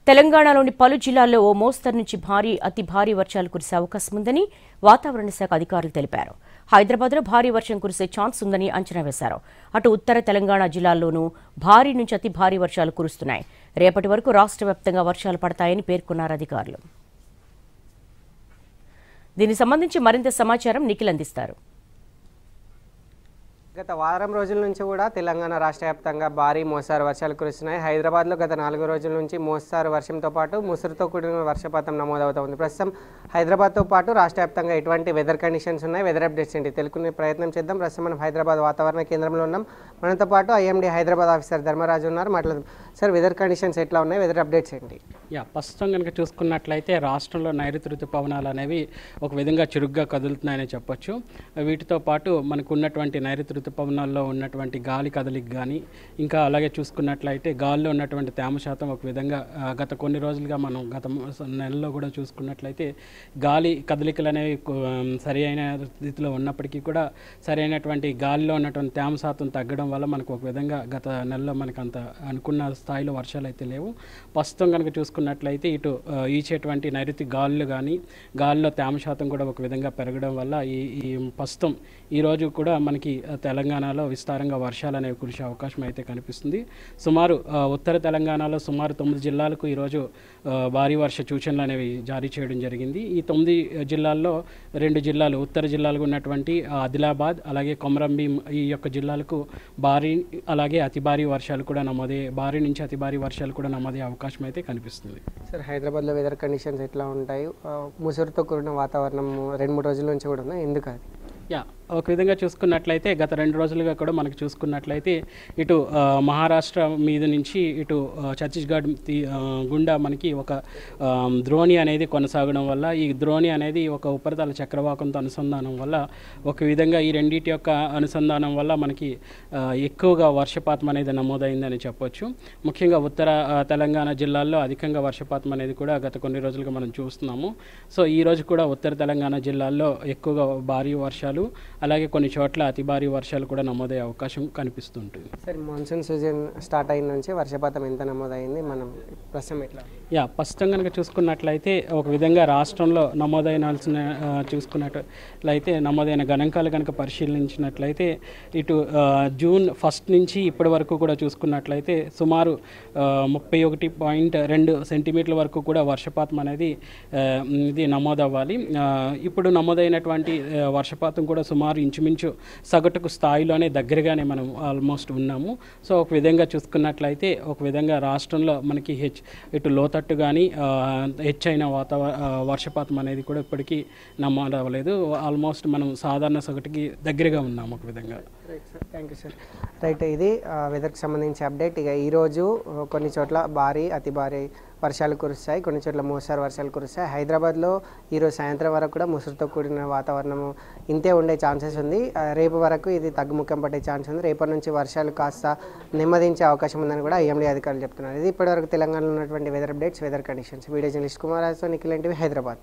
తెలంగాణలోని పలు జిల్లాల్లో ఓ మోస్తరు నుంచి అతి భారీ వర్షాలు కురిసే అవకాశం ఉందని వాతావరణ శాఖ అధికారులు తెలిపారు. హైదరాబాద్లో భారీ వర్షం కురిసే ఛాన్స్ ఉందని అంచనా వేశారు. అటు ఉత్తర తెలంగాణ జిల్లాల్లోనూ భారీ నుంచి అతి భారీ వర్షాలు కురుస్తున్నాయి. రేపటి వరకు రాష్ట్ర వ్యాప్తంగా వర్షాలు పడతాయని పేర్కొన్నారు అధికారులు. దీనికి సంబంధించి మరింత సమాచారం నిఖిల్ అందిస్తారు. గత వారం రోజుల నుంచి కూడా తెలంగాణ రాష్ట్ర వ్యాప్తంగా భారీ మోస్తారు వర్షాలు కురుస్తున్నాయి. హైదరాబాద్లో గత 4 రోజుల నుంచి మోస్తారు వర్షంతో పాటు ముసురుతో కూడిన వర్షపాతం నమోదవుతోంది. ప్రస్తుతం హైదరాబాద్తో పాటు రాష్ట్ర వ్యాప్తంగా ఎటువంటి వెదర్ కండిషన్స్ ఉన్నాయి, వెదర్ అప్డేట్స్ ఏంటి తెలుసుకునే ప్రయత్నం చేద్దాం. ప్రస్తుతం మనం హైదరాబాద్ వాతావరణ కేంద్రంలో ఉన్నాం. మనతో పాటు ఐఎండీ హైదరాబాద్ ఆఫీసర్ ధర్మరాజు ఉన్నారు. మాట్లాడదాం. సార్, వెదర్ కండిషన్స్ ఎట్లా ఉన్నాయి, వెదర్ అప్డేట్స్ ఏంటి? ప్రస్తుతం కనుక చూసుకున్నట్లయితే రాష్ట్రంలో నైరుతి ఋతుపవనాలు అనేవి ఒక విధంగా చురుగ్గా కదులుతున్నాయని చెప్పొచ్చు. వీటితో పాటు మనకు ఉన్నటువంటి నైరుతి ఋతుపవనాల్లో ఉన్నటువంటి గాలి కదలిక కానీ, ఇంకా అలాగే చూసుకున్నట్లయితే గాలిలో ఉన్నటువంటి తేమ శాతం ఒక విధంగా గత కొన్ని రోజులుగా మనం గత నెలలో కూడా చూసుకున్నట్లయితే గాలి కదలికలు అనేవి సరి అయిన రీతిలో ఉన్నప్పటికీ కూడా సరైనటువంటి గాలిలో ఉన్నటువంటి తేమ శాతం తగ్గడం వల్ల మనకు ఒక విధంగా గత నెలలో మనకు అంత అనుకున్న స్థాయిలో వర్షాలు అయితే లేవు. ప్రస్తుతం కనుక చూసుకున్నట్లయితే ఇటు ఈచేటువంటి నైరుతి గాలులు కానీ, గాలిలో తేమ శాతం కూడా ఒక విధంగా పెరగడం వల్ల ఈ ప్రస్తుతం ఈరోజు కూడా మనకి తెలంగాణలో విస్తారంగా వర్షాలు అనేవి కురిసే అవకాశం అయితే కనిపిస్తుంది. సుమారు ఉత్తర తెలంగాణలో సుమారు 9 జిల్లాలకు ఈరోజు భారీ వర్ష సూచనలు అనేవి జారీ చేయడం జరిగింది. ఈ 9 జిల్లాల్లో 2 జిల్లాలు ఉత్తర జిల్లాలకు ఉన్నటువంటి ఆదిలాబాద్ అలాగే కొమరంభీం ఈ యొక్క జిల్లాలకు భారీ అలాగే అతి భారీ వర్షాలు కూడా భారీ నుంచి అతి భారీ వర్షాలు కూడా నమోదయ్యే అవకాశం అయితే కనిపిస్తుంది. సార్, హైదరాబాద్లో వెదర్ కండిషన్స్ ఎట్లా ఉంటాయి? ముసురుతో కూడిన వాతావరణం 2-3 రోజుల నుంచి కూడా ఉంది, ఎందుకు అది? ఒక విధంగా చూసుకున్నట్లయితే గత 2 రోజులుగా కూడా మనకు చూసుకున్నట్లయితే ఇటు మహారాష్ట్ర మీద నుంచి ఇటు ఛత్తీస్గఢ్ గుండా మనకి ఒక ద్రోణి అనేది కొనసాగడం వల్ల ఈ ద్రోణి అనేది ఒక ఉపరితల చక్రవాకంతో అనుసంధానం వల్ల ఒక విధంగా ఈ రెండింటి యొక్క అనుసంధానం వల్ల మనకి ఎక్కువగా వర్షపాతం అనేది నమోదైందని చెప్పొచ్చు. ముఖ్యంగా ఉత్తర తెలంగాణ జిల్లాల్లో అధికంగా వర్షపాతం అనేది కూడా గత కొన్ని రోజులుగా మనం చూస్తున్నాము. సో ఈ రోజు కూడా ఉత్తర తెలంగాణ జిల్లాల్లో ఎక్కువగా భారీ వర్షాలు అలాగే కొన్ని చోట్ల అతి భారీ వర్షాలు కూడా నమోదయ్యే అవకాశం కనిపిస్తుంటుంది. సరే, మాన్సూన్ సీజన్ స్టార్ట్ అయిన నుంచి వర్షపాతం ఎంత నమోదైంది, మనం ప్రస్తుతం ఎట్లా? ప్రస్తుతం కనుక చూసుకున్నట్లయితే ఒక విధంగా రాష్ట్రంలో చూసుకున్నట్లయితే నమోదైన గణాంకాలు కనుక పరిశీలించినట్లయితే ఇటు జూన్ 1 నుంచి ఇప్పటి వరకు కూడా చూసుకున్నట్లయితే సుమారు 31.2 సెంటీమీటర్ల వరకు కూడా వర్షపాతం అనేది ఇది నమోదవ్వాలి. ఇప్పుడు నమోదైనటువంటి వర్షపాతం కూడా సుమారు ఇంచుమించు సగటుకు స్థాయిలోనే దగ్గరగానే మనం ఆల్మోస్ట్ ఉన్నాము. సో ఒక విధంగా చూసుకున్నట్లయితే ఒక విధంగా రాష్ట్రంలో మనకి ఇటు లోతట్టు కానీ హెచ్చైన వర్షపాతం అనేది కూడా ఇప్పటికీ నమోదు అవ్వలేదు. ఆల్మోస్ట్ మనం సాధారణ సగటుకి దగ్గరగా ఉన్నాము ఒక విధంగా. Thank you sir. రైట్, ఇది వెదర్కి సంబంధించి అప్డేట్. ఇక ఈరోజు కొన్ని చోట్ల భారీ అతి భారీ వర్షాలు కురుస్తాయి, కొన్ని చోట్ల మోస్తారు వర్షాలు కురుస్తాయి. హైదరాబాద్లో ఈరోజు సాయంత్రం వరకు కూడా ముసురుతో కూడిన వాతావరణము ఇంతే ఉండే ఛాన్సెస్ ఉంది. రేపు వరకు ఇది తగ్గుముఖం పట్టే ఛాన్స్ ఉంది. రేపటి నుంచి వర్షాలు కాస్త నెమ్మదించే అవకాశం ఉందని కూడా ఐఎండీ అధికారులు చెప్తున్నారు. ఇది ఇప్పటివరకు తెలంగాణలో ఉన్నటువంటి weather updates, weather conditions. Video journalist కుమారాజుతో నిఖిల్ ఎన్టీవీ, హైదరాబాద్.